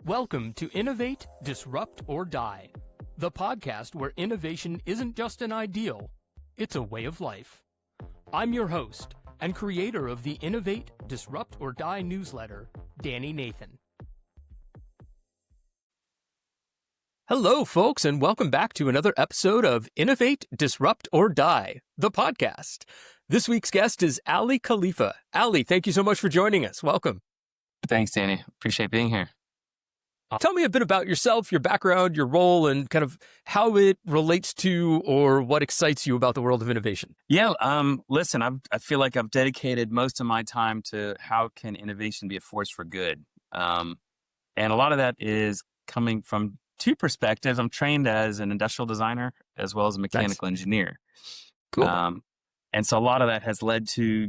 Welcome to Innovate, Disrupt, or Die, the podcast where innovation isn't just an ideal, it's a way of life. I'm your host and creator of the Innovate, Disrupt, or Die newsletter, Danny Nathan. Hello, folks, and welcome back to another episode of Innovate, Disrupt, or Die, the podcast. This week's guest is Aly Khalifa. Aly, thank you so much for joining us. Welcome. Thanks, Danny. Appreciate being here. Tell me a bit about yourself, your background, your role, and kind of how it relates to or what excites you about the world of innovation. Yeah, listen, I feel like I've dedicated most of my time to how can innovation be a force for good. And a lot of that is coming from two perspectives. I'm trained as an industrial designer as well as a mechanical engineer. Cool. And so a lot of that has led to,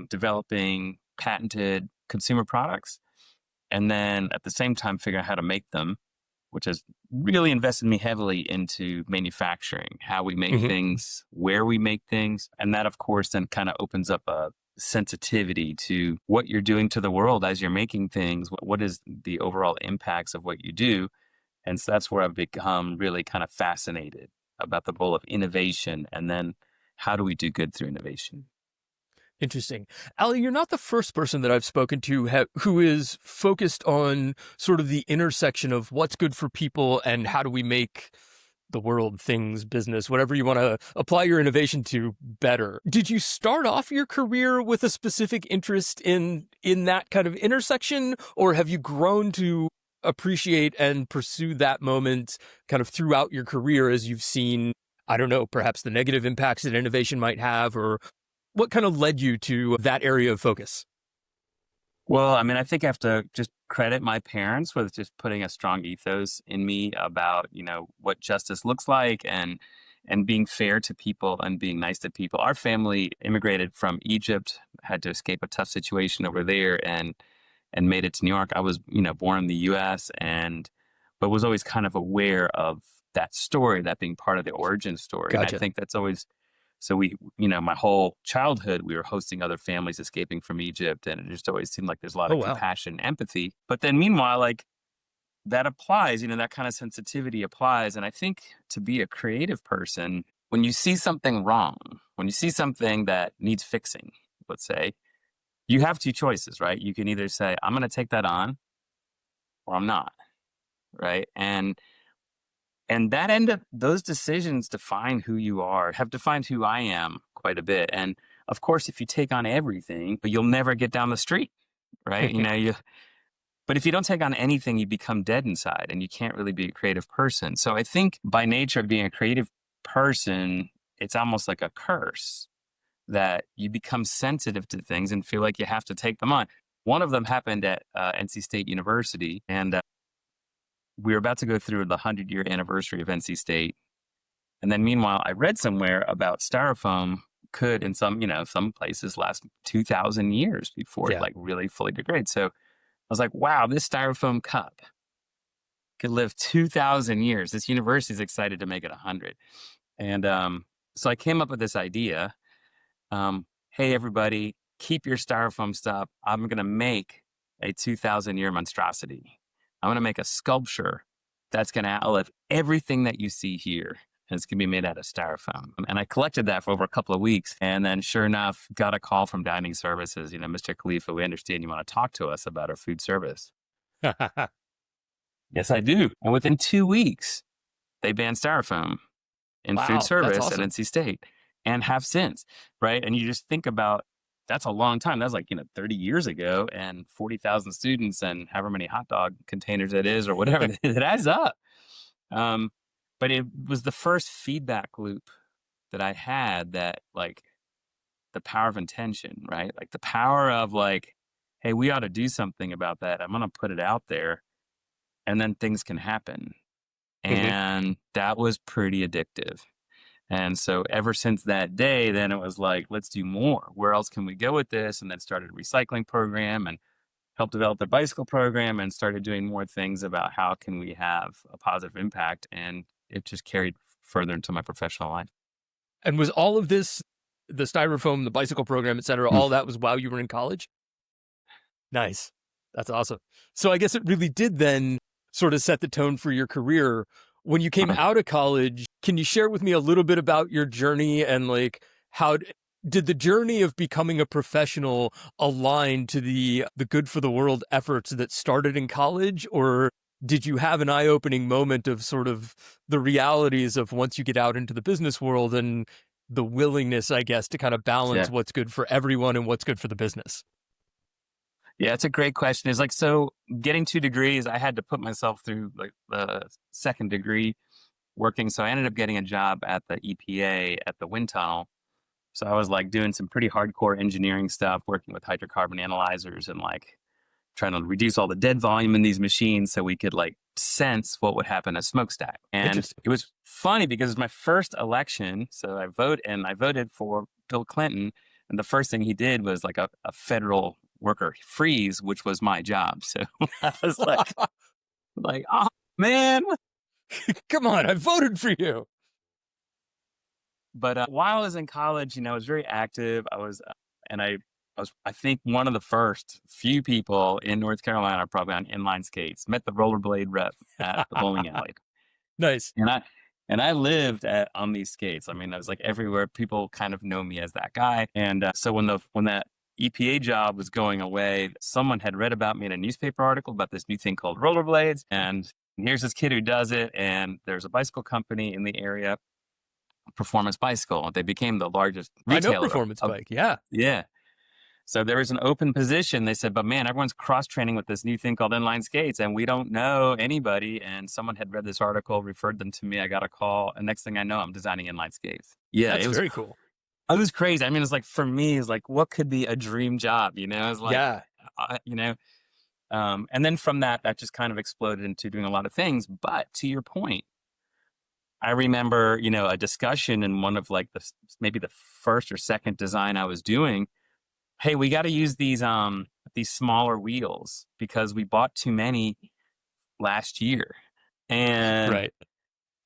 developing patented consumer products. And then at the same time, figure out how to make them, which has really invested me heavily into manufacturing, how we make things, where we make things. And that, of course, then kind of opens up a sensitivity to what you're doing to the world as you're making things. What is the overall impacts of what you do? And so that's where I've become really kind of fascinated about the role of innovation. And then how do we do good through innovation? Interesting. Aly, you're not the first person that I've spoken to who is focused on sort of the intersection of what's good for people and how do we make the world, things, business, whatever you want to apply your innovation to better. Did you start off your career with a specific interest in that kind of intersection, or have you grown to appreciate and pursue that moment kind of throughout your career as you've seen, I don't know, perhaps the negative impacts that innovation might have, or what kind of led you to that area of focus? Well, I think I have to just credit my parents with just putting a strong ethos in me about, what justice looks like and being fair to people and being nice to people. Our family immigrated from Egypt, had to escape a tough situation over there and made it to New York. I was, born in the US but was always kind of aware of that story, that being part of the origin story. Gotcha. And I think that's always. So we, my whole childhood, we were hosting other families escaping from Egypt, and it just always seemed like there's a lot of compassion, empathy. But then meanwhile, that applies, that kind of sensitivity applies. And I think to be a creative person, when you see something wrong, when you see something that needs fixing, let's say, you have two choices, right? You can either say, I'm going to take that on or I'm not, right? And those decisions define who you are, have defined who I am quite a bit. And of course, if you take on everything, you'll never get down the street, right? But if you don't take on anything, you become dead inside and you can't really be a creative person. So I think by nature of being a creative person, it's almost like a curse that you become sensitive to things and feel like you have to take them on. One of them happened at NC State University, and we were about to go through the 100-year anniversary of NC State. And then meanwhile, I read somewhere about styrofoam could, in some places, last 2,000 years before it really fully degrades. So I was like, wow, this styrofoam cup could live 2,000 years. This university is excited to make it 100. And so I came up with this idea. Hey, everybody, keep your styrofoam stuff. I'm going to make a 2,000-year monstrosity. I'm going to make a sculpture that's going to outlive everything that you see here. And it's going to be made out of styrofoam. And I collected that for over a couple of weeks. And then sure enough, got a call from Dining Services, Mr. Khalifa, we understand you want to talk to us about our food service. Yes, I do. And within 2 weeks, they banned styrofoam in food service at NC State and have since, right? And you just think about, that's a long time. That's 30 years ago and 40,000 students and however many hot dog containers it is or whatever. It adds up. But it was the first feedback loop that I had that the power of intention, right? The power of hey, we ought to do something about that. I'm going to put it out there and then things can happen. And that was pretty addictive. And so ever since that day, then it was let's do more. Where else can we go with this? And then started a recycling program and helped develop the bicycle program and started doing more things about how can we have a positive impact. And it just carried further into my professional life. And was all of this, the styrofoam, the bicycle program, et cetera, all that was while you were in college? Nice. That's awesome. So I guess it really did then sort of set the tone for your career. When you came out of college, can you share with me a little bit about your journey and like how did the journey of becoming a professional align to the good for the world efforts that started in college, or did you have an eye-opening moment of sort of the realities of once you get out into the business world and the willingness, I guess, to kind of balance Yeah. what's good for everyone and what's good for the business? Yeah, it's a great question. It's like, so getting 2 degrees, I had to put myself through like the second degree working. So I ended up getting a job at the EPA at the wind tunnel. So I was like doing some pretty hardcore engineering stuff, working with hydrocarbon analyzers and like trying to reduce all the dead volume in these machines so we could like sense what would happen as smokestack. And Interesting. it was funny because it was my first election. So I voted for Bill Clinton. And the first thing he did was like a federal worker freeze, which was my job. So I was oh man. Come on, I voted for you. But while I was in college, I was very active. And I was, I think, one of the first few people in North Carolina, probably on inline skates. Met the rollerblade rep at the bowling alley, Nice. and I lived on these skates. I mean, I was like everywhere. People kind of know me as that guy. And so when that EPA job was going away, someone had read about me in a newspaper article about this new thing called rollerblades, and here's this kid who does it. And there's a bicycle company in the area, Performance Bicycle. They became the largest I know retailer performance of bike. Yeah. yeah. So there was an open position. They said, but man, everyone's cross training with this new thing called inline skates, and we don't know anybody. And someone had read this article, referred them to me. I got a call, and next thing I know, I'm designing inline skates. Yeah, That's very cool. it was crazy. I mean, it's like for me, it's like what could be a dream job? It's like, Yeah. uh, you know. And then from that just kind of exploded into doing a lot of things. But to your point, I remember, a discussion in one of like maybe the first or second design I was doing. Hey, we got to use these smaller wheels because we bought too many last year. And Right.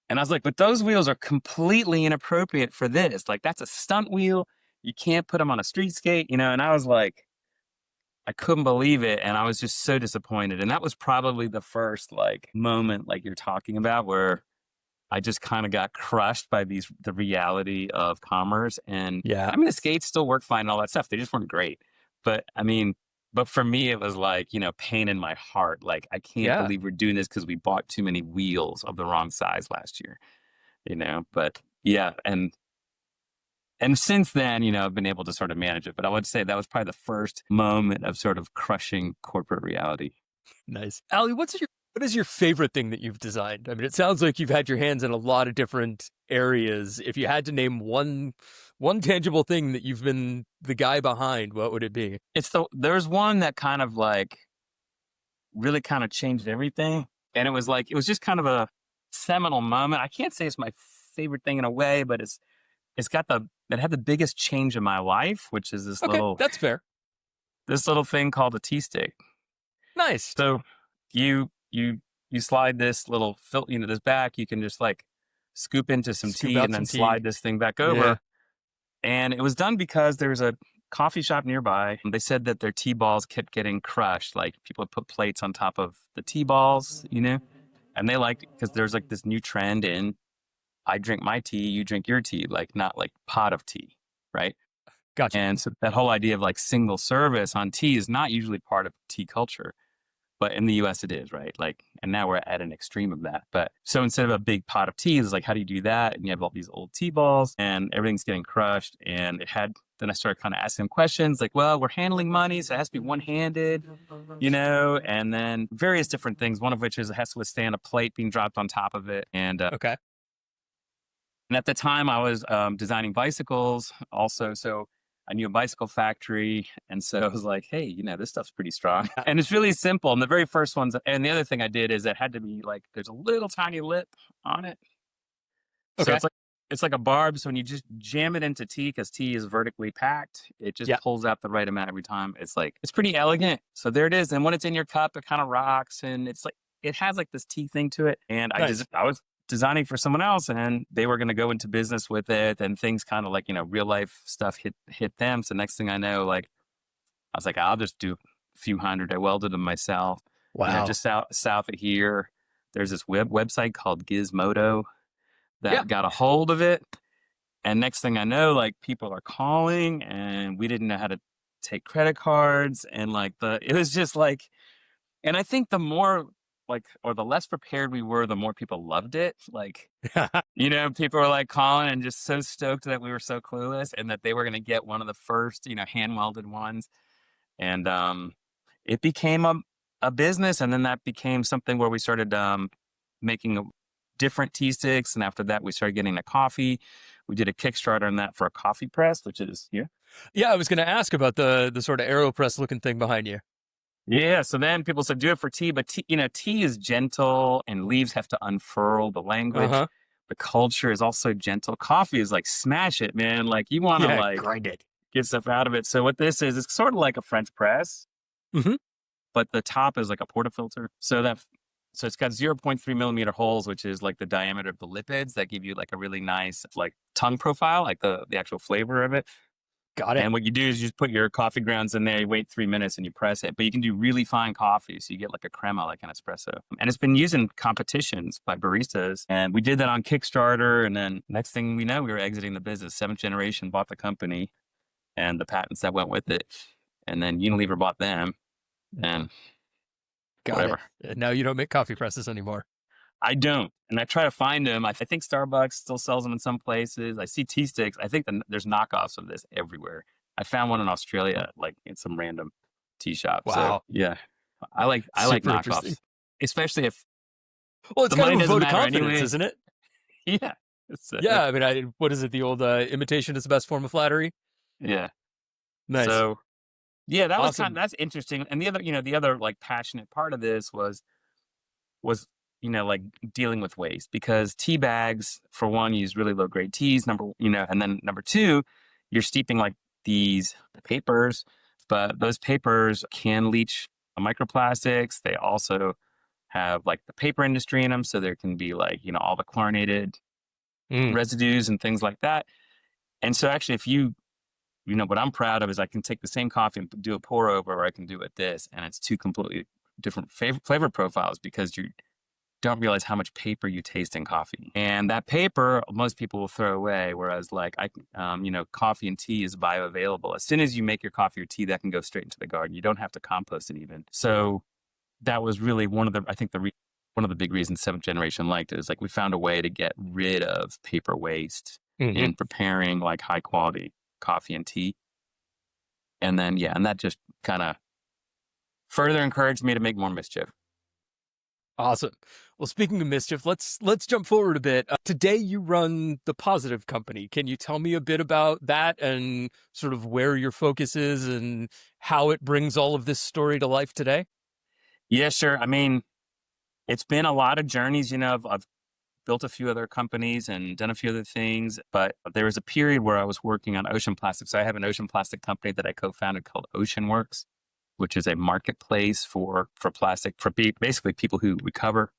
and I was like, but those wheels are completely inappropriate for this. Like that's a stunt wheel. You can't put them on a street skate, and I was like, I couldn't believe it. And I was just so disappointed. And that was probably the first like moment like you're talking about where I just kind of got crushed by the reality of commerce. And Yeah. I mean, the skates still work fine and all that stuff. They just weren't great. But I mean, but for me, it was like, pain in my heart. Like, I can't Yeah. believe we're doing this because we bought too many wheels of the wrong size last year. But yeah. And since then, I've been able to sort of manage it. But I would say that was probably the first moment of sort of crushing corporate reality. Nice. Aly, what is your favorite thing that you've designed? I mean, it sounds like you've had your hands in a lot of different areas. If you had to name one tangible thing that you've been the guy behind, what would it be? There's one that kind of like really kind of changed everything. And it was just kind of a seminal moment. I can't say it's my favorite thing in a way, but it had the biggest change in my life, which is Okay, that's fair. this little thing called a tea stick. Nice. So you slide this little this back, you can just like scoop into some Scoop tea out and then some tea. slide this thing back Yeah. over. And it was done because there's a coffee shop nearby. They said that their tea balls kept getting crushed. Like people would put plates on top of the tea balls. And they liked it because there's like this new trend in I drink my tea, you drink your tea, like not like pot of tea, right? Gotcha. And so that whole idea of like single service on tea is not usually part of tea culture. But in the US it is, right? Like, and now we're at an extreme of that. But so instead of a big pot of tea, it's like, how do you do that? And you have all these old tea balls and everything's getting crushed. And then I started kind of asking them questions like, well, we're handling money, so it has to be one-handed, and then various different things, one of which is it has to withstand a plate being dropped on top of it. Okay. And at the time I was designing bicycles also. So I knew a bicycle factory. And so I was like, hey, this stuff's pretty strong. And it's really simple. And the very first ones, and the other thing I did is it had to be like, there's a little tiny lip on it. So Okay. it's like a barb. So when you just jam it into tea, because tea is vertically packed, it just Yeah. pulls out the right amount every time. It's pretty elegant. So there it is. And when it's in your cup, it kind of rocks. And it's like, it has like this tea thing to it. And Nice. I was designing for someone else and they were going to go into business with it and things kind of like, real life stuff hit them. So next thing I know, like, I was like, I'll just do few hundred. I welded them myself. Wow. Just south of here, there's this website called Gizmodo Yeah. that got a hold of it. And next thing I know, like people are calling and we didn't know how to take credit cards. And like it was just like, and I think the more like, or the less prepared we were, the more people loved it. Like, people were like calling and just so stoked that we were so clueless and that they were going to get one of the first, hand welded ones. And it became a business. And then that became something where we started making different tea sticks. And after that, we started getting a coffee. We did a Kickstarter on that for a coffee press, which is, yeah. Yeah, I was going to ask about the sort of AeroPress looking thing behind you. Yeah. So then people said, do it for tea. But tea is gentle and leaves have to unfurl the language. Uh-huh. The culture is also gentle. Coffee is like, smash it, man. Like you want to Yeah, like grind it. get stuff out of it. So what this is, it's sort of like a French press, Hmm. but the top is like a portafilter. So it's got 0.3 millimeter holes, which is like the diameter of the lipids that give you like a really nice like tongue profile, like the actual flavor of it. Got it. And what you do is you just put your coffee grounds in there, you wait 3 minutes and you press it. But you can do really fine coffee. So you get like a crema, like an espresso. And it's been used in competitions by baristas. And we did that on Kickstarter. And then next thing we know, we were exiting the business. Seventh generation bought the company and the patents that went with it. And then Unilever bought them and Got it. whatever. Now you don't make coffee presses anymore. I don't. And I try to find them. I think Starbucks still sells them in some places. I see tea sticks. I think there's knockoffs of this everywhere. I found one in Australia, like in some random tea shop. So Wow. yeah, I like Super interesting. knockoffs, especially if Well, it's the kind money of a doesn't vote of matter confidence, anyway. isn't it? Yeah. Yeah, I mean, what is it? The old imitation is the best form of flattery. Yeah. Nice. So yeah, Awesome. that's interesting. And the other like passionate part of this was like dealing with waste because tea bags for one use really low grade teas and then number two you're steeping like these papers, but those papers can leach microplastics. They also have like the paper industry in them, so there can be like all the chlorinated Mm. residues and things like that. And so actually if what I'm proud of is I can take the same coffee and do a pour over, or I can do it this, and it's two completely different flavor profiles because you don't realize how much paper you taste in coffee. And that paper, most people will throw away. Whereas coffee and tea is bioavailable. As soon as you make your coffee or tea, that can go straight into the garden. You don't have to compost it even. So that was really one of the big reasons seventh generation liked it is like we found a way to get rid of paper waste Hmm. in preparing like high quality coffee and tea. And then, yeah, and that just kind of further encouraged me to make more mischief. Awesome. Well, speaking of mischief, let's jump forward a bit. Today you run the Positive Company. Can you tell me a bit about that and sort of where your focus is and how it brings all of this story to life today? Yeah, sure. I mean, it's been a lot of journeys. I've built a few other companies and done a few other things, but there was a period where I was working on ocean plastic. So I have an ocean plastic company that I co-founded called Ocean Works, which is a marketplace for plastic for basically people who recover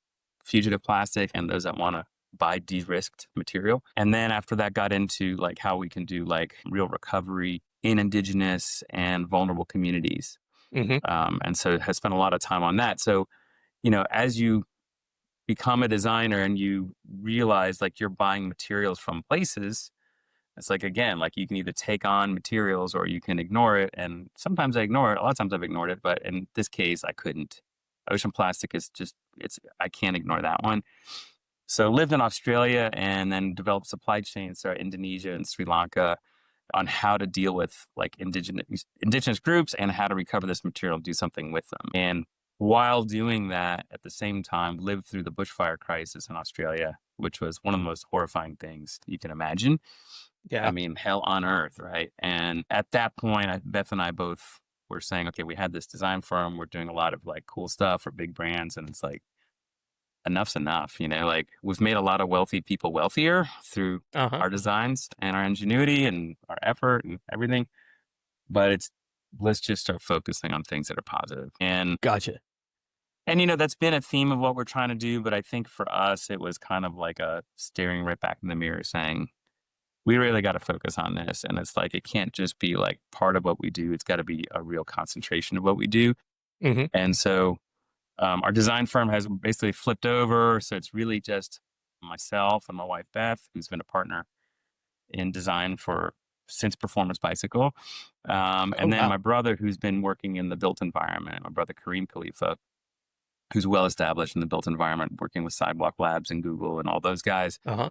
fugitive plastic and those that want to buy de-risked material. And then after that got into like how we can do like real recovery in indigenous and vulnerable communities. Hmm. And so has spent a lot of time on that. So, as you become a designer and you realize like you're buying materials from places, it's like, again, like you can either take on materials or you can ignore it. And sometimes I ignore it. A lot of times I've ignored it, but in this case, I couldn't. Ocean plastic is I can't ignore that one. So lived in Australia and then developed supply chains throughout Indonesia and Sri Lanka on how to deal with like indigenous groups and how to recover this material and do something with them. And while doing that, at the same time, lived through the bushfire crisis in Australia, which was one of the most horrifying things you can imagine. I Yeah. mean, hell on earth, right? And at that point, Beth and I both were saying, okay, we had this design firm. We're doing a lot of like cool stuff for big brands. And it's like, enough's enough, like we've made a lot of wealthy people wealthier through Uh-huh. our designs and our ingenuity and our effort and everything. But let's just start focusing on things that are positive. Gotcha. And that's been a theme of what we're trying to do. But I think for us, it was kind of like a staring right back in the mirror saying, we really got to focus on this. And it's like, it can't just be like part of what we do. It's got to be a real concentration of what we do. Hmm. And so our design firm has basically flipped over. So it's really just myself and my wife, Beth, who's been a partner in design since Performance Bicycle. Oh, And then wow. my brother, who's been working in the built environment, my brother, Aly Khalifa, who's well established in the built environment, working with Sidewalk Labs and Google and all those guys Uh-huh.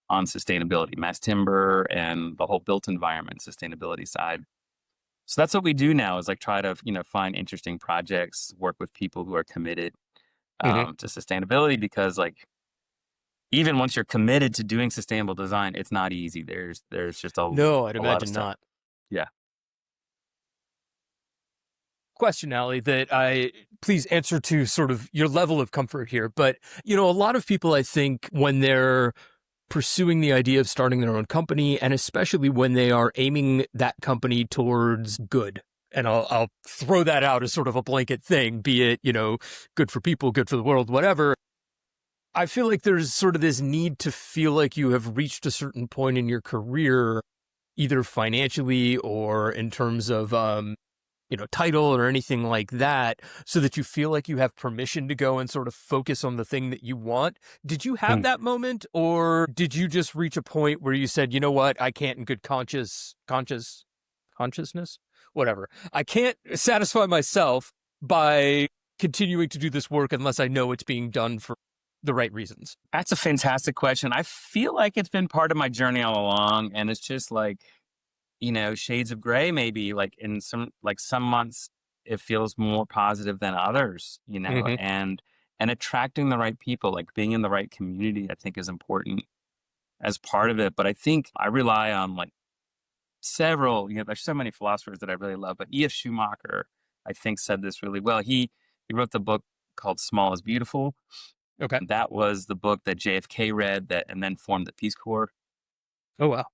on sustainability, mass timber and the whole built environment sustainability side. So that's what we do now is like try to, find interesting projects, work with people who are committed Hmm. to sustainability, because like even once you're committed to doing sustainable design, it's not easy. There's just No, I'd a lot of imagine stuff. not. Yeah. Question, Aly, that I please answer to sort of your level of comfort here. But, a lot of people, I think, when they're pursuing the idea of starting their own company, and especially when they are aiming that company towards good, and I'll throw that out as sort of a blanket thing, be it, good for people, good for the world, whatever. I feel like there's sort of this need to feel like you have reached a certain point in your career, either financially or in terms of, title or anything like that, so that you feel like you have permission to go and sort of focus on the thing that you want. Did you have Hmm. that moment, or did you just reach a point where you said, you know what, I can't in good consciousness, whatever. I can't satisfy myself by continuing to do this work unless I know it's being done for the right reasons. That's a fantastic question. I feel like it's been part of my journey all along, and it's just like, shades of gray, maybe like in some months it feels more positive than others, Hmm. and attracting the right people, like being in the right community, I think is important as part of it. But I think I rely on like several, there's so many philosophers that I really love, but E.F. Schumacher, I think, said this really well. He wrote the book called Small is Beautiful. Okay. That was the book that JFK read and then formed the Peace Corps. Oh, wow.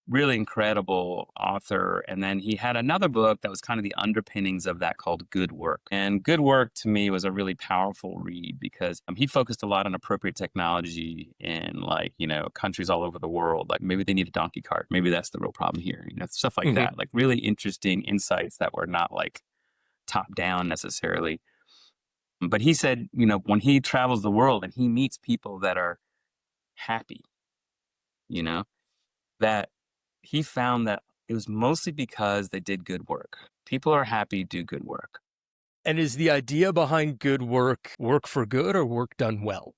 Really incredible author. And then he had another book that was kind of the underpinnings of that called Good Work. And Good Work to me was a really powerful read because he focused a lot on appropriate technology in like, countries all over the world. Like maybe they need a donkey cart. Maybe that's the real problem here. Stuff like Hmm. that. Like really interesting insights that were not like top down necessarily. But he said, when he travels the world and he meets people that are happy, you know, that he found that it was mostly because they did good work. People are happy, do good work. And is the idea behind good work for good or work done well,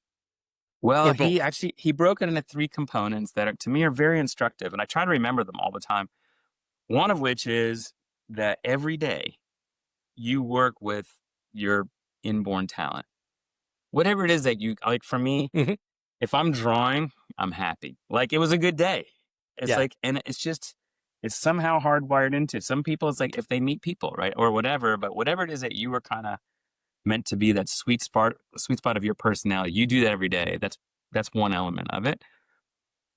Well, or he both? actually he broke it into three components that are, to me, are very instructive, and I try to remember them all the time. One of which is that every day you work with your inborn talent. Whatever it is that you like, for me, Hmm. if I'm drawing, I'm happy. Like it was a good day. It's Yeah. like, and it's somehow hardwired into some people. It's like if they meet people, right, or whatever. But whatever it is that you were kind of meant to be, that sweet spot of your personality, you do that every day. That's one element of it.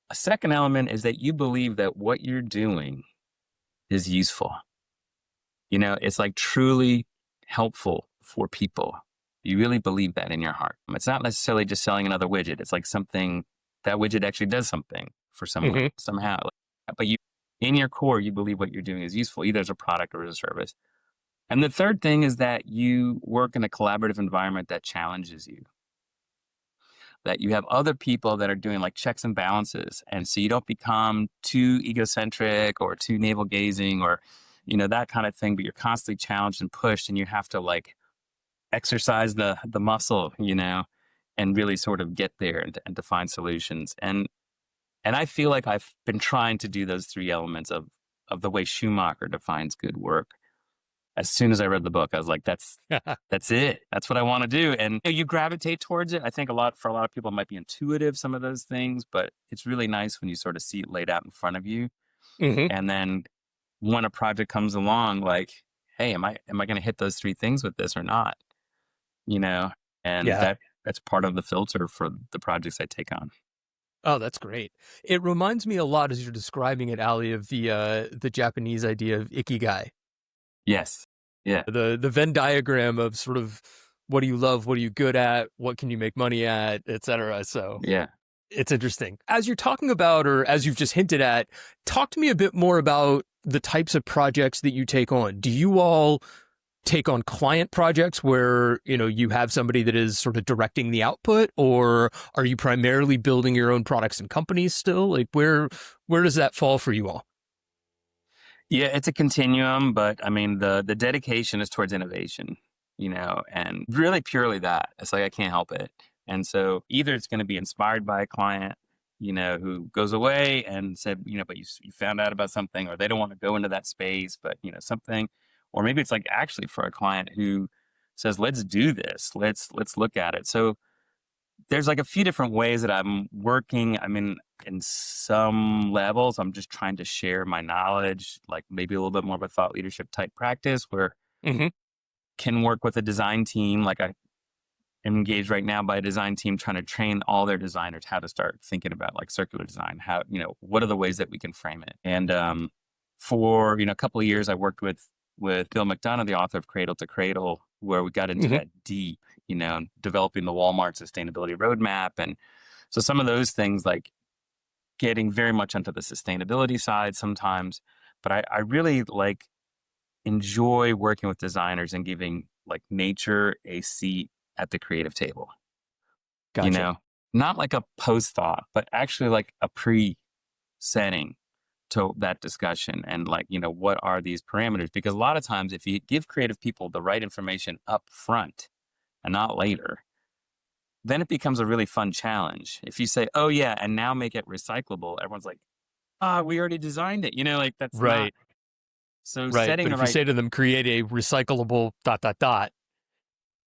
A second element is that you believe that what you're doing is useful. It's like truly helpful for people. You really believe that in your heart. It's not necessarily just selling another widget. It's like something that widget actually does something for someone Hmm. somehow. But in your core, you believe what you're doing is useful, either as a product or as a service. And the third thing is that you work in a collaborative environment that challenges you, that you have other people that are doing like checks and balances. And so you don't become too egocentric or too navel gazing or, that kind of thing, but you're constantly challenged and pushed, and you have to like exercise the muscle, and really sort of get there and to find solutions. And I feel like I've been trying to do those three elements of the way Schumacher defines good work. As soon as I read the book, I was like, that's it. That's what I want to do. And you gravitate towards it. I think for a lot of people, it might be intuitive, some of those things, but it's really nice when you sort of see it laid out in front of you. Hmm. And then when a project comes along, like, hey, am I going to hit those three things with this or not? You know, and Yeah. that's part of the filter for the projects I take on. Oh, that's great. It reminds me a lot as you're describing it, Ali, of the Japanese idea of ikigai, Yes. Yeah. the Venn diagram of sort of what do you love, what are you good at, what can you make money at, etc. So Yeah. it's interesting. As you're talking about, or as you've just hinted at, talk to me a bit more about the types of projects that you take on. Do you all take on client projects where, you have somebody that is sort of directing the output, or are you primarily building your own products and companies still? Like where does that fall for you all? Yeah, it's a continuum, but I mean, the dedication is towards innovation, and really purely that. It's like I can't help it. And so either it's going to be inspired by a client, who goes away and said, but you found out about something, or they don't want to go into that space, but something, or maybe it's like actually for a client who says, let's do this, let's look at it. So there's like a few different ways that I'm working. I mean, in some levels, I'm just trying to share my knowledge, like maybe a little bit more of a thought leadership type practice where Mm-hmm. can work with a design team. Like I am engaged right now by a design team trying to train all their designers how to start thinking about like circular design, how, what are the ways that we can frame it? And for, a couple of years, I worked with Bill McDonough, the author of Cradle to Cradle, where we got into Mm-hmm. that deep, developing the Walmart sustainability roadmap. And so some of those things, like getting very much onto the sustainability side sometimes, but I really like enjoy working with designers and giving like nature a seat at the creative table, you Gotcha. know, not like a post thought, but actually like a pre setting to that discussion and like, what are these parameters? Because a lot of times if you give creative people the right information up front and not later, then it becomes a really fun challenge. If you say, oh yeah, and now make it recyclable, everyone's like, we already designed it. Like that's not. Right. So Right. setting But the if you right, say to them, create a recyclable ...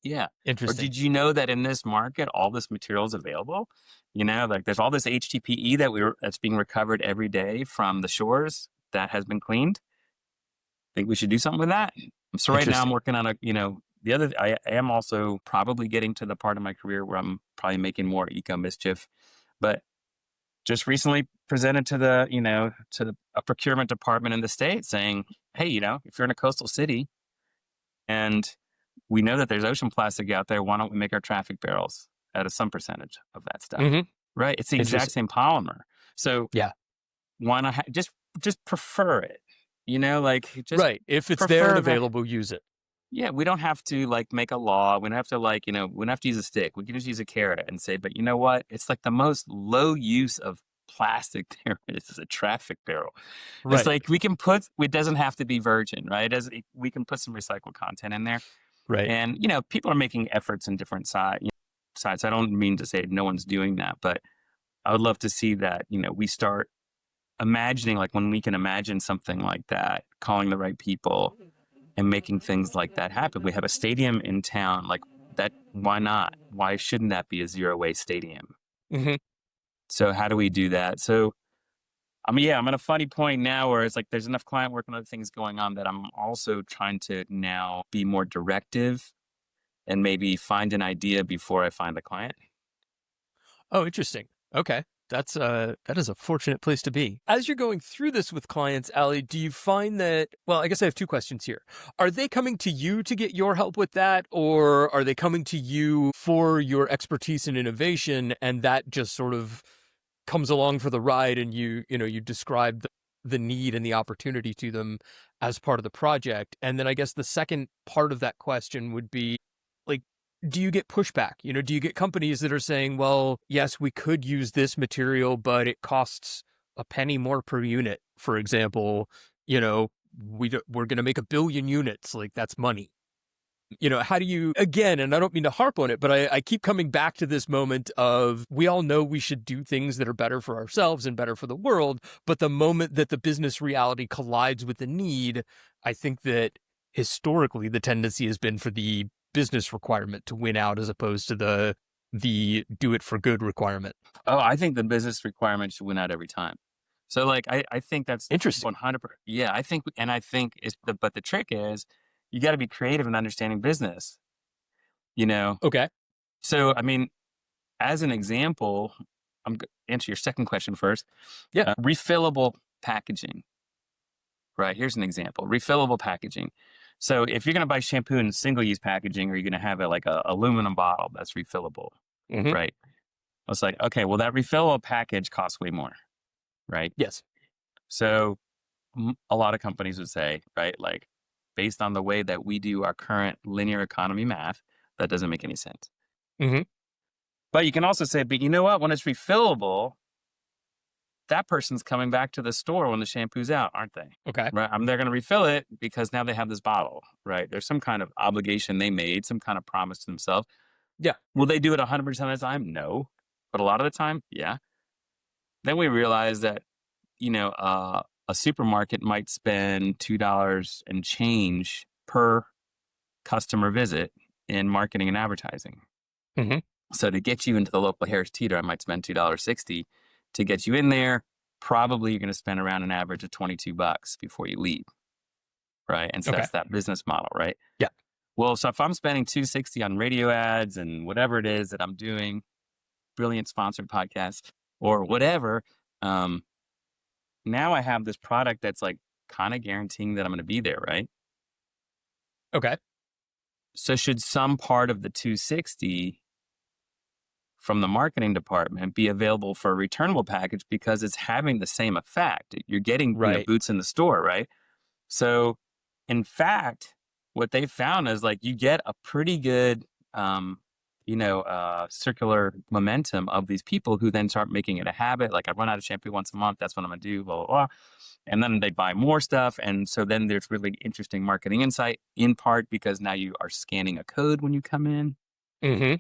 yeah. Or Interesting. did you know that in this market, all this material is available? Like there's all this HTPE that's being recovered every day from the shores that has been cleaned. Think we should do something with that? So right now I'm Interesting. working on I am also probably getting to the part of my career where I'm probably making more eco mischief, but just recently presented to a procurement department in the state saying, hey, if you're in a coastal city and we know that there's ocean plastic out there, why don't we make our traffic barrels out of some percentage of that stuff? Mm-hmm. Right? It's the exact Interesting. same polymer. So Yeah. why not just prefer it? Like just Right. If it's there and prefer that. available, use it. Yeah, we don't have to like make a law. We don't have to we don't have to use a stick. We can just use a carrot and say, but you know what? It's like the most low use of plastic there is a traffic barrel. It's Right. like it doesn't have to be virgin, right? We can put some recycled content in there. Right. And, people are making efforts in different sides. I don't mean to say no one's doing that, but I would love to see that, we start imagining like when we can imagine something like that, calling the right people and making things like that happen. We have a stadium in town like that. Why not? Why shouldn't that be a zero waste stadium? Mm-hmm. So how do we do that? So I mean, yeah, I'm at a funny point now where it's like there's enough client work and other things going on that I'm also trying to now be more directive and maybe find an idea before I find the client. Oh, interesting. Okay. That is a fortunate place to be. As you're going through this with clients, Aly, do you find that, well, I guess I have two questions here. Are they coming to you to get your help with that, or are they coming to you for your expertise in innovation and that just sort of comes along for the ride and you describe the need and the opportunity to them as part of the project? And then I guess the second part of that question would be, like, do you get pushback? Do you get companies that are saying, well, yes, we could use this material, but it costs a penny more per unit, for example? We're going to make 1 billion units. Like, that's money. How do you, again, and I don't mean to harp on it, but I keep coming back to this moment of we all know we should do things that are better for ourselves and better for the world. But the moment that the business reality collides with the need, I think that historically the tendency has been for the business requirement to win out as opposed to the do it for good requirement. Oh, I think the business requirement should win out every time. So like, I think that's Interesting. 100%. Yeah, I think but the trick is you got to be creative in understanding business, you know? Okay. So, I mean, as an example, I'm going to answer your second question first. Yeah. Refillable packaging, right? Here's an example, refillable packaging. So if you're going to buy shampoo in single-use packaging, or you're going to have like a aluminum bottle that's refillable, Mm-hmm. right? I was like, okay, well, that refillable package costs way more, right? Yes. So a lot of companies would say, right, like, based on the way that we do our current linear economy math, that doesn't make any sense. Mm-hmm. But you can also say, but you know what? When it's refillable, that person's coming back to the store when the shampoo's out, aren't they? Okay. Right? They're going to refill it because now they have this bottle, right? There's some kind of obligation they made, some kind of promise to themselves. Yeah. Will they do it 100% of the time? No. But a lot of the time, yeah. Then we realize that, a supermarket might spend $2 and change per customer visit in marketing and advertising. Mm-hmm. So to get you into the local Harris Teeter, I might spend $2.60 to get you in there. Probably you're going to spend around an average of $22 before you leave, right? And so Okay. that's that business model, right? Yeah. Well, so if I'm spending $2.60 on radio ads and whatever it is that I'm doing, brilliant sponsored podcast or whatever, now I have this product that's like kind of guaranteeing that I'm going to be there, right? Okay. So should some part of the 260 from the marketing department be available for a returnable package because it's having the same effect? You're getting, Right. boots in the store, right? So in fact, what they found is like you get a pretty good, circular momentum of these people who then start making it a habit. Like I run out of shampoo once a month. That's what I'm going to do, blah, blah, blah. And then they buy more stuff. And so then there's really interesting marketing insight in part because now you are scanning a code when you come in. Mm-hmm.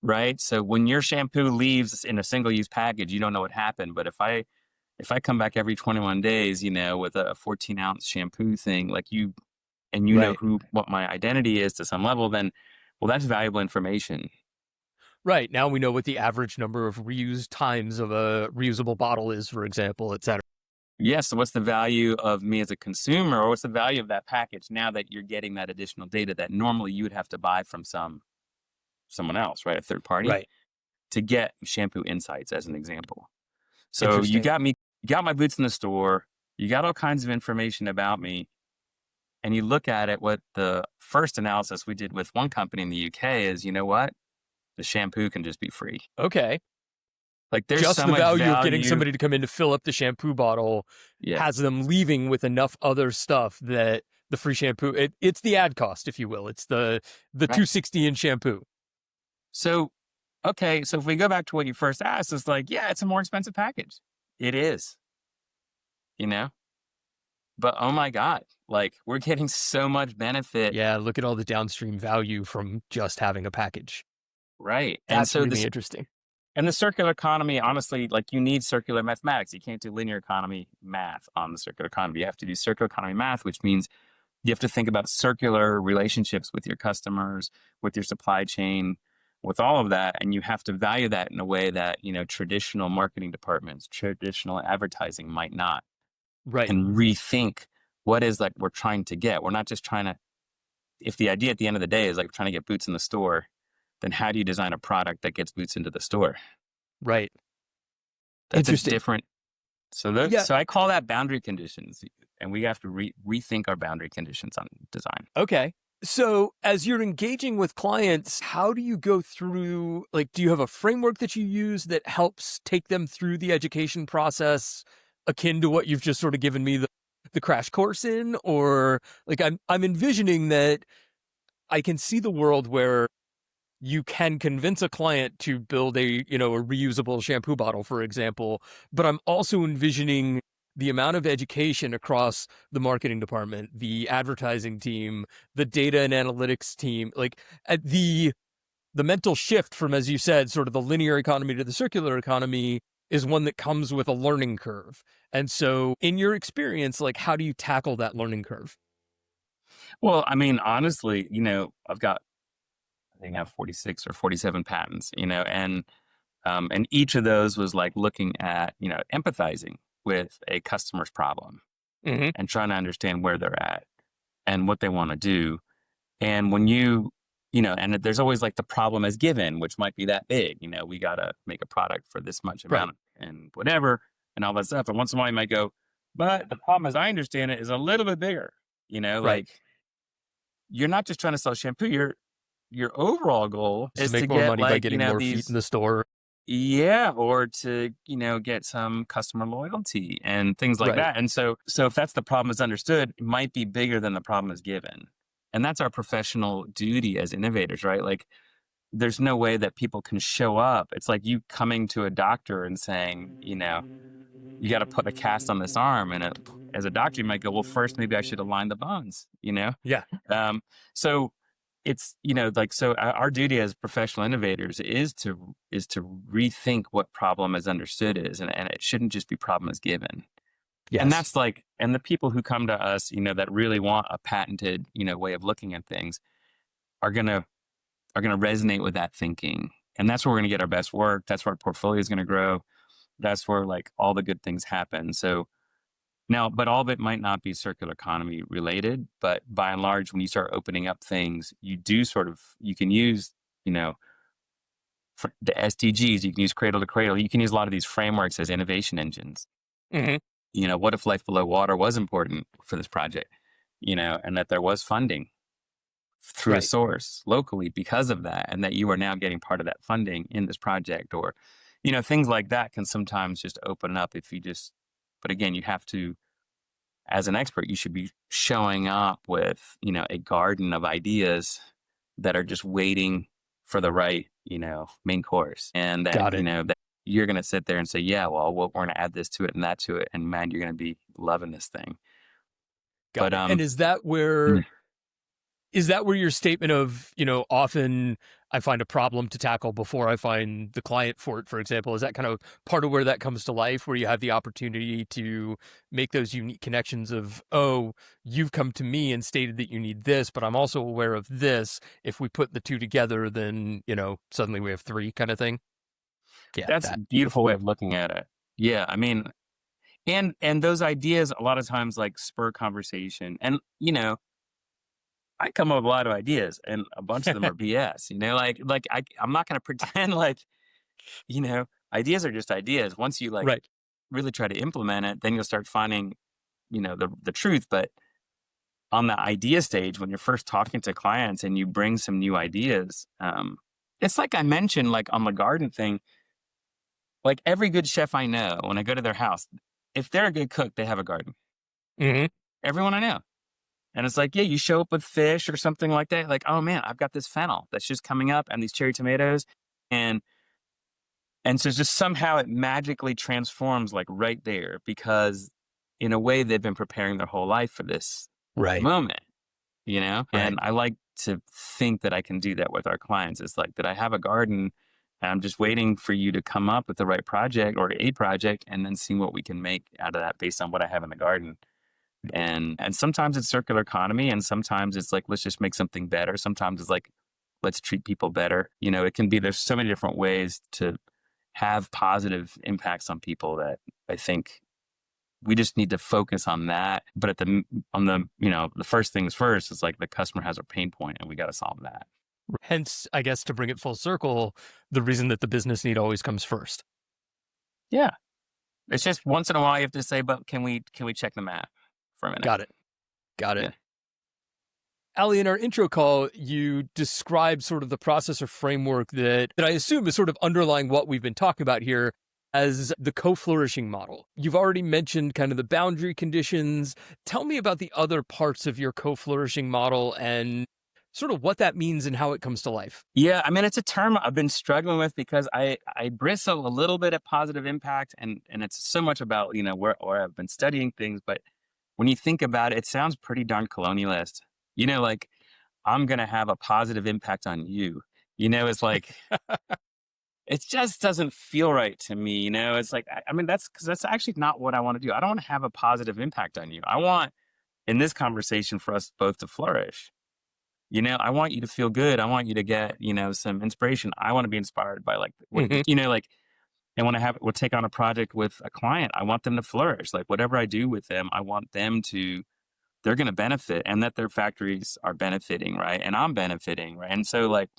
Right. So when your shampoo leaves in a single use package, you don't know what happened. But if I come back every 21 days, with a 14-ounce shampoo thing, like know Right. what my identity is to some level, then, well, that's valuable information. Right. Now we know what the average number of reused times of a reusable bottle is, for example, et cetera. Yes. So what's the value of me as a consumer, or what's the value of that package now that you're getting that additional data that normally you would have to buy from someone else, right? A third party Right. to get shampoo insights as an example. So you Interesting. got my boots in the store, you got all kinds of information about me, and you look at it, what the first analysis we did with one company in the UK is, you know what? The shampoo can just be free. Okay. Like there's Just so the much value of getting value. somebody to come in to fill up the shampoo bottle Yeah. has them leaving with enough other stuff that the free shampoo, it's the ad cost, if you will. It's the Right. 260 in shampoo. So, okay. So if we go back to what you first asked, it's like, yeah, it's a more expensive package. It is, but oh my God, like we're getting so much benefit. Yeah, look at all the downstream value from just having a package. Right. And That's so really interesting. and the circular economy, honestly, like you need circular mathematics. You can't do linear economy math on the circular economy. You have to do circular economy math, which means you have to think about circular relationships with your customers, with your supply chain, with all of that. And you have to value that in a way that, traditional marketing departments, traditional advertising might not. Right. And rethink what is like we're trying to get. We're not just trying to, if the idea at the end of the day is like trying to get boots in the store, then how do you design a product that gets boots into the store? Right. That's a Interesting. different. So I call that boundary conditions, and we have to rethink our boundary conditions on design. Okay. So as you're engaging with clients, how do you go through, like, do you have a framework that you use that helps take them through the education process akin to what you've just sort of given me the crash course in? Or like, I'm envisioning that I can see the world where you can convince a client to build a reusable shampoo bottle, for example, but I'm also envisioning the amount of education across the marketing department, the advertising team, the data and analytics team, like the mental shift from, as you said, sort of the linear economy to the circular economy is one that comes with a learning curve. And so in your experience, like, how do you tackle that learning curve? Well, I mean, honestly, I think I have 46 or 47 patents, and each of those was like looking at, empathizing with a customer's problem Mm-hmm. and trying to understand where they're at and what they want to do. And when and there's always like the problem as given, which might be that big, we got to make a product for this much Right. amount and whatever and all that stuff. And once in a while you might go, but the problem as I understand it is a little bit bigger, Right. like you're not just trying to sell shampoo. Your overall goal Just is to make to more get money by like, getting more feet in the store. Yeah, or to, get some customer loyalty and things like Right. that. And so if that's the problem is understood, it might be bigger than the problem is given. And that's our professional duty as innovators, right? Like there's no way that people can show up. It's like you coming to a doctor and saying, you got to put a cast on this arm. And as a doctor, you might go, well, first, maybe I should align the bones. Yeah. Um, so it's, like, so our duty as professional innovators is to rethink what problem as understood is. And it shouldn't just be problem as given. And Yes. that's like, and the people who come to us, that really want a patented, way of looking at things are going to, resonate with that thinking. And that's where we're going to get our best work. That's where our portfolio is going to grow. That's where like all the good things happen. So now, but all of it might not be circular economy related, but by and large, when you start opening up things, you can use, you know, for the SDGs, you can use cradle to cradle. You can use a lot of these frameworks as innovation engines. Hmm. What if life below water was important for this project, and that there was funding through a Right. source locally because of that, and that you are now getting part of that funding in this project, or, things like that can sometimes just open up if you just, but again, you have to, as an expert, you should be showing up with, a garden of ideas that are just waiting for the right, main course. And that, Got it. that you're going to sit there and say, yeah, well, we're going to add this to it and that to it. And man, you're going to be loving this thing. Got But, it. And is that where your statement of, often I find a problem to tackle before I find the client for it, for example, is that kind of part of where that comes to life, where you have the opportunity to make those unique connections of, oh, you've come to me and stated that you need this, but I'm also aware of this. If we put the two together, then, suddenly we have three kind of thing. Yeah, that's a that. beautiful way of looking at it. Yeah. I mean, and those ideas a lot of times like spur conversation. And, I come up with a lot of ideas and a bunch of them are BS, I'm not going to pretend like, ideas are just ideas. Once you like Right. really try to implement it, then you'll start finding, the truth. But on the idea stage, when you're first talking to clients and you bring some new ideas, it's like I mentioned, like on the garden thing, like every good chef I know, when I go to their house, if they're a good cook, they have a garden. Hmm. Everyone I know. And it's like, yeah, you show up with fish or something like that. Like, oh man, I've got this fennel that's just coming up and these cherry tomatoes. And so just somehow it magically transforms like right there because in a way they've been preparing their whole life for this Right. moment. Right. And I like to think that I can do that with our clients. It's like that I have a garden and I'm just waiting for you to come up with the right project or a project and then see what we can make out of that based on what I have in the garden. And sometimes it's circular economy and sometimes it's like let's just make something better. Sometimes it's like let's treat people better. It can be there's so many different ways to have positive impacts on people that I think we just need to focus on that. But on the first things first, it's like the customer has a pain point and we got to solve that. Hence, I guess to bring it full circle, the reason that the business need always comes first. Yeah. It's just once in a while you have to say, but can we check the map for a minute? Got it. Got it. Yeah. Aly, in our intro call, you described sort of the process or framework that I assume is sort of underlying what we've been talking about here as the co-flourishing model. You've already mentioned kind of the boundary conditions. Tell me about the other parts of your co-flourishing model and sort of what that means and how it comes to life. Yeah, I mean, it's a term I've been struggling with because I bristle a little bit at positive impact and it's so much about, where I've been studying things. But when you think about it, it sounds pretty darn colonialist. Like I'm going to have a positive impact on you. It's like, it just doesn't feel right to me. It's like, I mean, that's because that's actually not what I want to do. I don't want to have a positive impact on you. I want in this conversation for us both to flourish. I want you to feel good. I want you to get, some inspiration. I want to be inspired by like what, Hmm. like, and when we'll take on a project with a client, I want them to flourish. Like whatever I do with them, I want they're going to benefit and that their factories are benefiting. Right. And I'm benefiting. Right. And so like,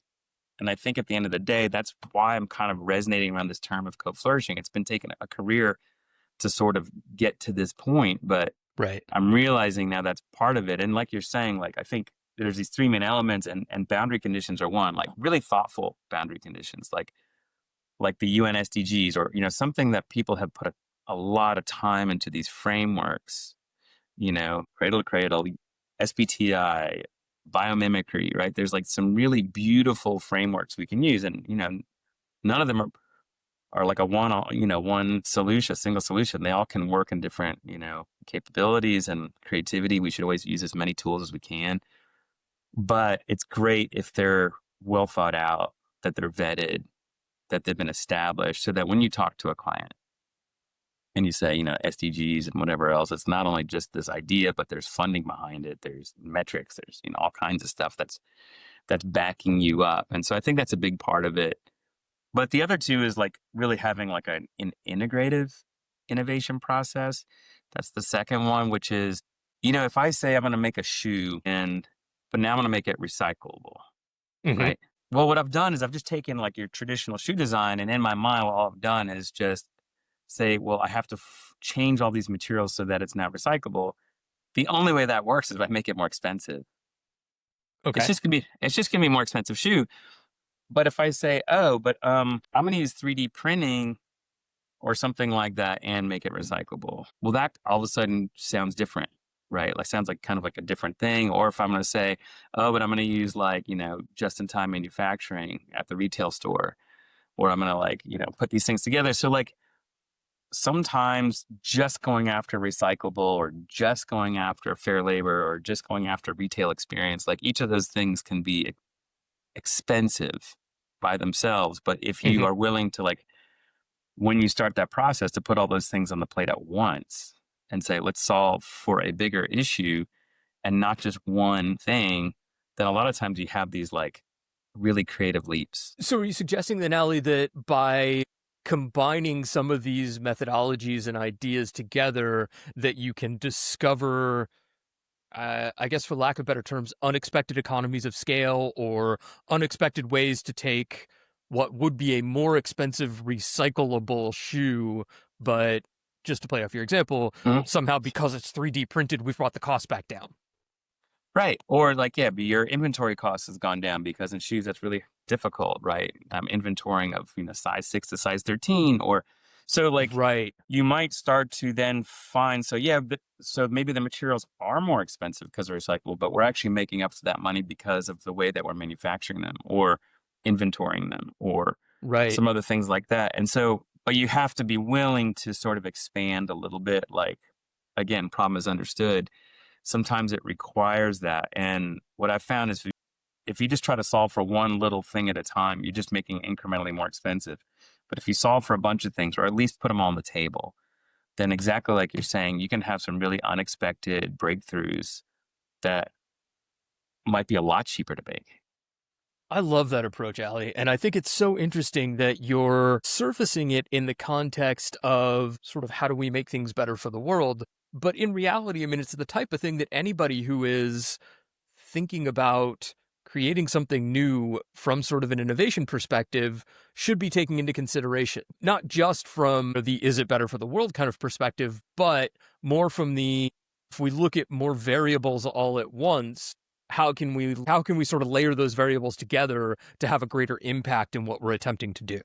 and I think at the end of the day, that's why I'm kind of resonating around this term of co-flourishing. It's been taking a career to sort of get to this point, but Right. I'm realizing now that's part of it. And like you're saying, like I think there's these three main elements and boundary conditions are one, like really thoughtful boundary conditions. Like like the UN SDGs, or, something that people have put a lot of time into these frameworks, cradle to cradle, SBTI, biomimicry, right? There's like some really beautiful frameworks we can use. And, none of them are like one solution, a single solution. They all can work in different, capabilities and creativity. We should always use as many tools as we can. But it's great if they're well thought out, that they're vetted, that they've been established, so that when you talk to a client and you say, SDGs and whatever else, it's not only just this idea, but there's funding behind it. There's metrics. There's, all kinds of stuff that's backing you up. And so I think that's a big part of it. But the other two is like really having like an integrative innovation process. That's the second one, which is, if I say I'm going to make a shoe but now I'm going to make it recyclable, Mm-hmm. right? Well, what I've done is I've just taken like your traditional shoe design, and in my mind, all I've done is just say, well, I have to change all these materials so that it's now recyclable. The only way that works is if I make it more expensive. Okay. It's just gonna be a more expensive shoe. But if I say, oh, but I'm gonna use 3D printing or something like that and make it recyclable, well, that all of a sudden sounds different, right? Like sounds like kind of like a different thing. Or if I'm gonna say, oh, but I'm gonna use like, just-in-time manufacturing at the retail store, or I'm gonna like, put these things together. So like sometimes just going after recyclable, or just going after fair labor, or just going after retail experience, like each of those things can be expensive by themselves. But if you Mm-hmm. are willing to, like, when you start that process, to put all those things on the plate at once and say, let's solve for a bigger issue and not just one thing, then a lot of times you have these like really creative leaps. So are you suggesting then, Aly, that by combining some of these methodologies and ideas together, that you can discover, I guess for lack of better terms, unexpected economies of scale, or unexpected ways to take what would be a more expensive recyclable shoe, but just to play off your example, Mhm. somehow because it's 3D printed, we've brought the cost back down. Right. Or like, yeah, but your inventory cost has gone down, because in shoes that's really difficult, right? Inventorying of, size 6 to size 13, or so like Right. you might start to then find, so yeah, so maybe the materials are more expensive because they're recyclable, but we're actually making up for that money because of the way that we're manufacturing them, or inventorying them, or Right. some other things like that. And so, but you have to be willing to sort of expand a little bit. Like, again, problem is understood. Sometimes it requires that. And what I've found is, if you just try to solve for one little thing at a time, you're just making it incrementally more expensive. But if you solve for a bunch of things, or at least put them all on the table, then exactly like you're saying, you can have some really unexpected breakthroughs that might be a lot cheaper to make. I love that approach, Aly. And I think it's so interesting that you're surfacing it in the context of sort of how do we make things better for the world. But in reality, I mean, it's the type of thing that anybody who is thinking about creating something new from sort of an innovation perspective should be taking into consideration, not just from the is it better for the world kind of perspective, but more from the, if we look at more variables all at once, how can we sort of layer those variables together to have a greater impact in what we're attempting to do?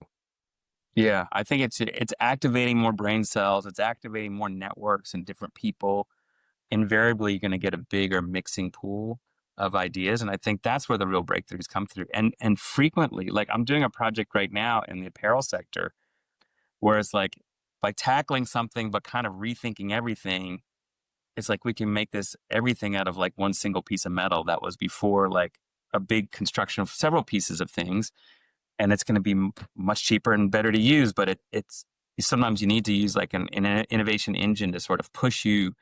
Yeah, I think it's activating more brain cells, it's activating more networks and different people. Invariably, you're going to get a bigger mixing pool of ideas, and I think that's where the real breakthroughs come through. And frequently, like I'm doing a project right now in the apparel sector, where it's like, by tackling something but kind of rethinking everything, it's like we can make this everything out of like one single piece of metal that was before like a big construction of several pieces of things, and it's going to be much cheaper and better to use. But it's sometimes you need to use like an innovation engine to sort of push you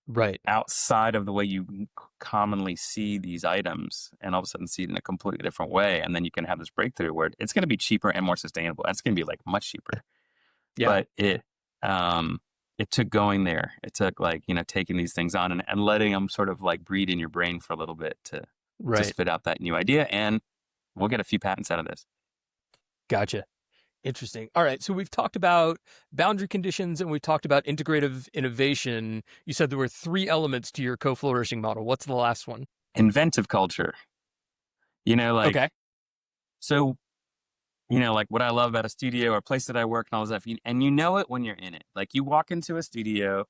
Right. outside of the way you commonly see these items, and all of a sudden see it in a completely different way, and then you can have this breakthrough where it's going to be cheaper and more sustainable. It's going to be like much cheaper. Yeah. But um it took going there. It took like, taking these things on, and letting them sort of like breed in your brain for a little bit to Right. spit out that new idea. And we'll get a few patents out of this. Gotcha. Interesting. All right. So we've talked about boundary conditions and we've talked about integrative innovation. You said there were three elements to your co-flourishing model. What's the last one? Inventive culture, Okay. like, so like what I love about a studio or a place that I work and all this stuff. And you know it when you're in it. Like you walk into a studio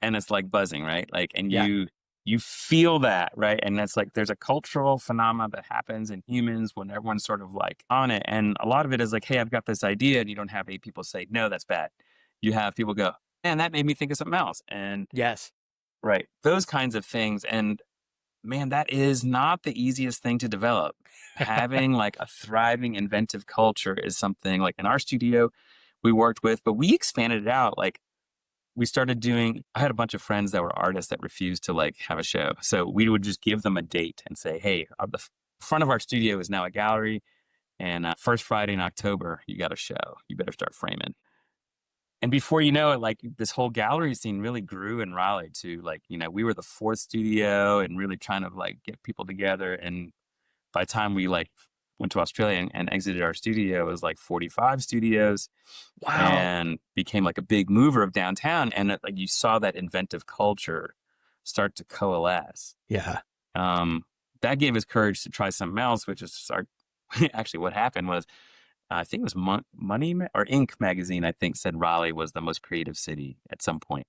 and it's like buzzing, right? Like, and Yeah. you feel that, right? And that's like there's a cultural phenomena that happens in humans when everyone's sort of like on it. And a lot of it is like, hey, I've got this idea, and you don't have 8 people say, no, that's bad. You have people go, man, that made me think of something else. And Yes. right, those kinds of things. And man, that is not the easiest thing to develop. Having like a thriving, inventive culture is something like in our studio we worked with, but we expanded it out. Like we started doing, I had a bunch of friends that were artists that refused to like have a show. So we would just give them a date and say, hey, the front of our studio is now a gallery. And first Friday in October, you got a show. You better start framing. And before you know it, like this whole gallery scene really grew in Raleigh to like, we were the fourth studio and really trying to like get people together. And by the time we like went to Australia and exited our studio, it was like 45 studios Wow. and became like a big mover of downtown. And like you saw that inventive culture start to coalesce. Yeah. Um, that gave us courage to try something else, which is our actually what happened was I think it was Money or Inc. magazine. I think said Raleigh was the most creative city at some point,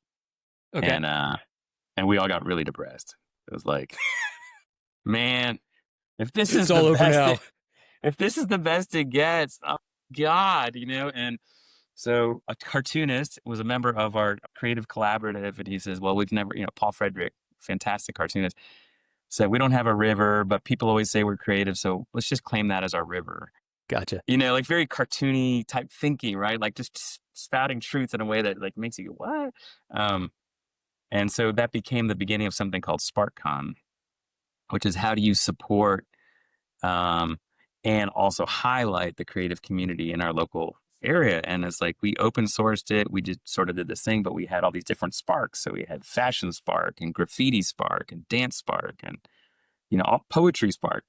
Okay. and we all got really depressed. It was like, man, if this It's is the all over best, now. if this is the best it gets, oh God, And so a cartoonist was a member of our creative collaborative, and he says, "Well, we've never, Paul Frederick, fantastic cartoonist, said we don't have a river, but people always say we're creative, so let's just claim that as our river." Gotcha. Like very cartoony type thinking, right? Like just spouting truth in a way that like makes you go, what? Um, and so that became the beginning of something called SparkCon, which is how do you support um, and also highlight the creative community in our local area. And it's like we open sourced it. We just sort of did this thing, but we had all these different sparks. So we had fashion spark and graffiti spark and dance spark and, all poetry spark,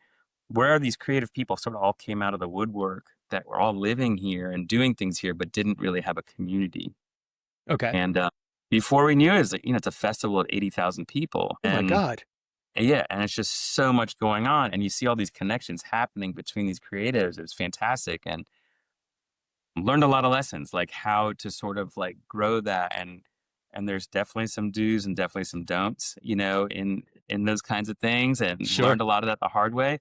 where these creative people sort of all came out of the woodwork that were all living here and doing things here, but didn't really have a community. Okay. And before we knew it, it's a festival of 80,000 people. Oh my And God. yeah, and it's just so much going on, and you see all these connections happening between these creatives. It's fantastic, and learned a lot of lessons, like how to sort of like grow that, and there's definitely some do's and definitely some don'ts, in those kinds of things, and Sure. learned a lot of that the hard way.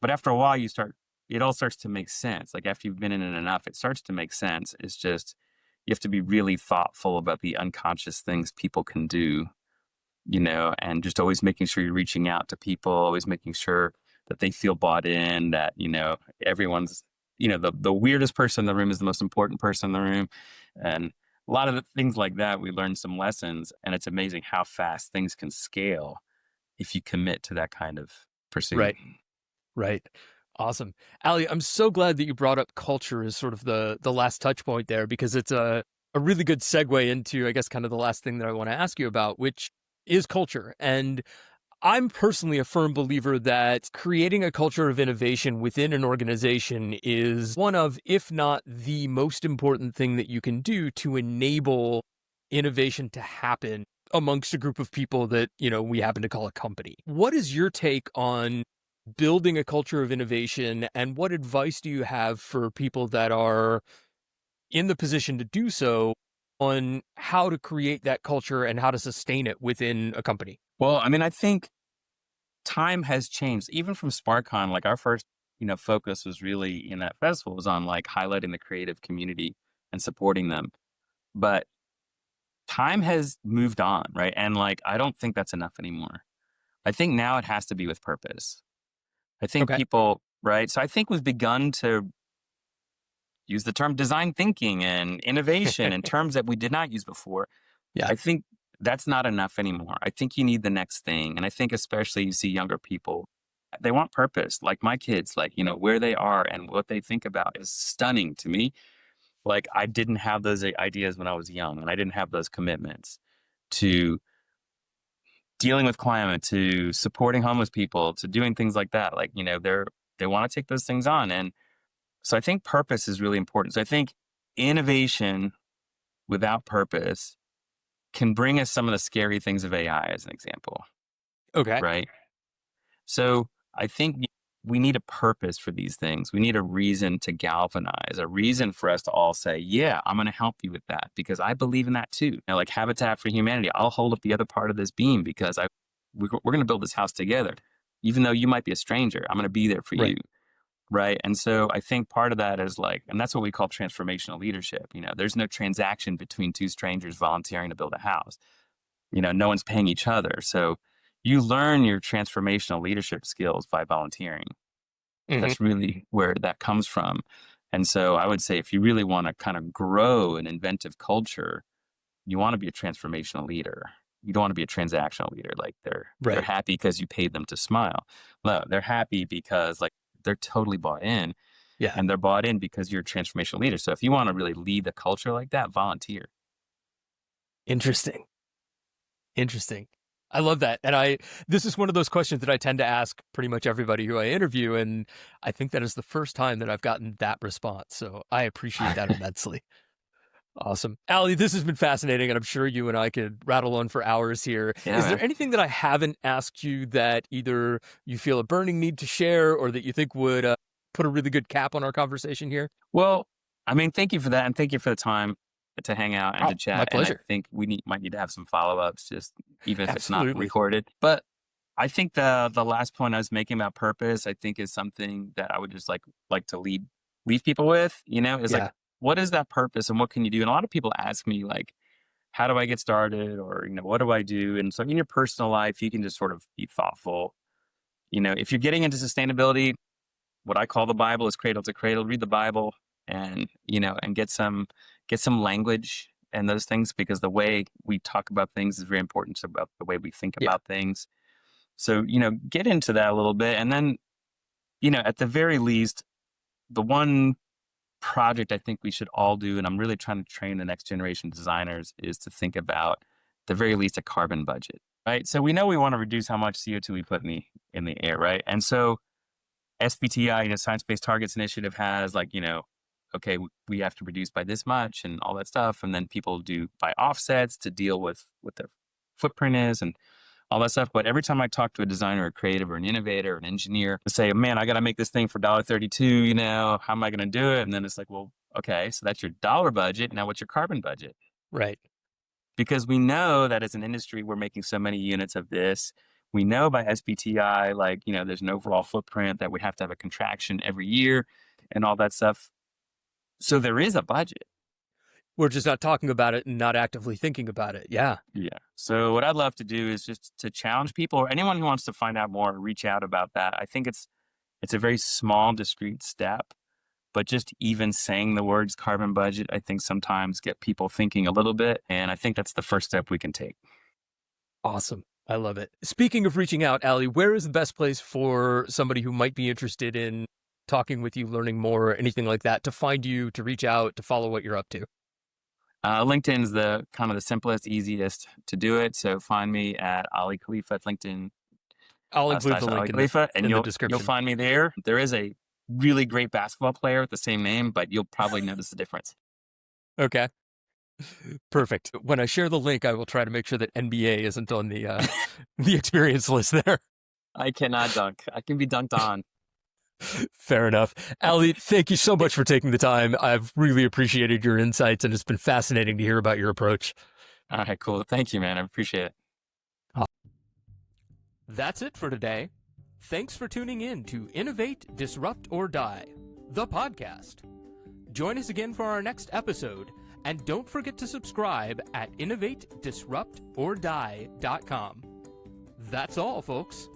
But after a while, it all starts to make sense. Like after you've been in it enough, it starts to make sense. It's just you have to be really thoughtful about the unconscious things people can do, and just always making sure you're reaching out to people, always making sure that they feel bought in, that, everyone's, the weirdest person in the room is the most important person in the room. And a lot of the things like that, we learned some lessons, and it's amazing how fast things can scale if you commit to that kind of pursuit. Right. Right. Awesome. Aly, I'm so glad that you brought up culture as sort of the last touch point there, because it's a really good segue into, I guess, kind of the last thing that I want to ask you about, which is culture. And I'm personally a firm believer that creating a culture of innovation within an organization is one of, if not the most important thing that you can do to enable innovation to happen amongst a group of people that, we happen to call a company. What is your take on building a culture of innovation, and what advice do you have for people that are in the position to do so on how to create that culture and how to sustain it within a company? Well, I mean, I think time has changed, even from SparkCon. Like our first, focus was really in that festival was on like highlighting the creative community and supporting them. But time has moved on, right? And like, I don't think that's enough anymore. I think now it has to be with purpose. I think Okay. people, right? So I think we've begun to use the term design thinking and innovation in terms that we did not use before. Yeah. I think that's not enough anymore. I think you need the next thing. And I think especially you see younger people, they want purpose. Like my kids, like, where they are and what they think about is stunning to me. Like I didn't have those ideas when I was young, and I didn't have those commitments to dealing with climate, to supporting homeless people, to doing things like that. Like, they want to take those things on. And so I think purpose is really important. So I think innovation without purpose can bring us some of the scary things of AI as an example, Okay. right? So I think we need a purpose for these things. We need a reason to galvanize, a reason for us to all say, yeah, I'm going to help you with that because I believe in that too. You know, like Habitat for Humanity, I'll hold up the other part of this beam because we're going to build this house together. Even though you might be a stranger, I'm going to be there for you. Right. And so I think part of that is like, and that's what we call transformational leadership. You know, there's no transaction between two strangers volunteering to build a house. You know, no one's paying each other. So you learn your transformational leadership skills by volunteering. That's really where that comes from. And so I would say if you really want to kind of grow an inventive culture, you want to be a transformational leader. You don't want to be a transactional leader. Like they're happy because you paid them to smile. No, they're happy because like they're totally bought in. Yeah. And they're bought in because you're a transformational leader. So if you want to really lead the culture like that, volunteer. Interesting. I love that. And this is one of those questions that I tend to ask pretty much everybody who I interview. And I think that is the first time that I've gotten that response. So I appreciate that immensely. Awesome. Aly, this has been fascinating, and I'm sure you and I could rattle on for hours here. Yeah, is there anything that I haven't asked you that either you feel a burning need to share or that you think would put a really good cap on our conversation here? Well, I mean, thank you for that. And thank you for the time to hang out and to chat. My pleasure. And I think we might need to have some follow-ups, just even if Absolutely. it's not recorded. But I think the last point I was making about purpose, I think is something that I would just like to leave people with, you know, is like, what is that purpose and what can you do? And a lot of people ask me like, how do I get started? Or, you know, what do I do? And so in your personal life, you can just sort of be thoughtful. You know, if you're getting into sustainability, what I call the Bible is cradle to cradle, read the Bible and, you know, and get some language and those things, because the way we talk about things is very important about the way we think about things. So, you know, get into that a little bit. And then, you know, at the very least, the one project I think we should all do, and I'm really trying to train the next generation designers, is to think about, at the very least, a carbon budget, right? So we know we want to reduce how much CO2 we put in the air, right? And so SBTI, you know, Science Based Targets Initiative has like, you know, okay, we have to reduce by this much and all that stuff. And then people do buy offsets to deal with what their footprint is and all that stuff. But every time I talk to a designer, a creative, or an innovator, or an engineer, to say, man, I got to make this thing for $1.32, you know, how am I going to do it? And then it's like, well, okay, so that's your dollar budget. Now what's your carbon budget? Right. Because we know that as an industry, we're making so many units of this. We know by SBTI, like, you know, there's an overall footprint that we have to have a contraction every year and all that stuff. So there is a budget. We're just not talking about it and not actively thinking about it. Yeah. Yeah. So what I'd love to do is just to challenge people, or anyone who wants to find out more, reach out about that. I think it's a very small, discrete step, but just even saying the words carbon budget, I think sometimes get people thinking a little bit. And I think that's the first step we can take. Awesome. I love it. Speaking of reaching out, Aly, where is the best place for somebody who might be interested in talking with you, learning more, or anything like that, to find you, to reach out, to follow what you're up to? LinkedIn is the kind of the simplest, easiest to do it. So find me at Aly Khalifa at LinkedIn. I'll include the link in the description. You'll find me there. There is a really great basketball player with the same name, but you'll probably notice the difference. Okay. Perfect. When I share the link, I will try to make sure that NBA isn't on the the experience list there. I cannot dunk. I can be dunked on. Fair enough. Aly, thank you so much for taking the time. I've really appreciated your insights, and it's been fascinating to hear about your approach. All right, cool. Thank you, man. I appreciate it. That's it for today. Thanks for tuning in to Innovate, Disrupt, or Die, the podcast. Join us again for our next episode, and don't forget to subscribe at innovatedisruptordie.com. That's all, folks.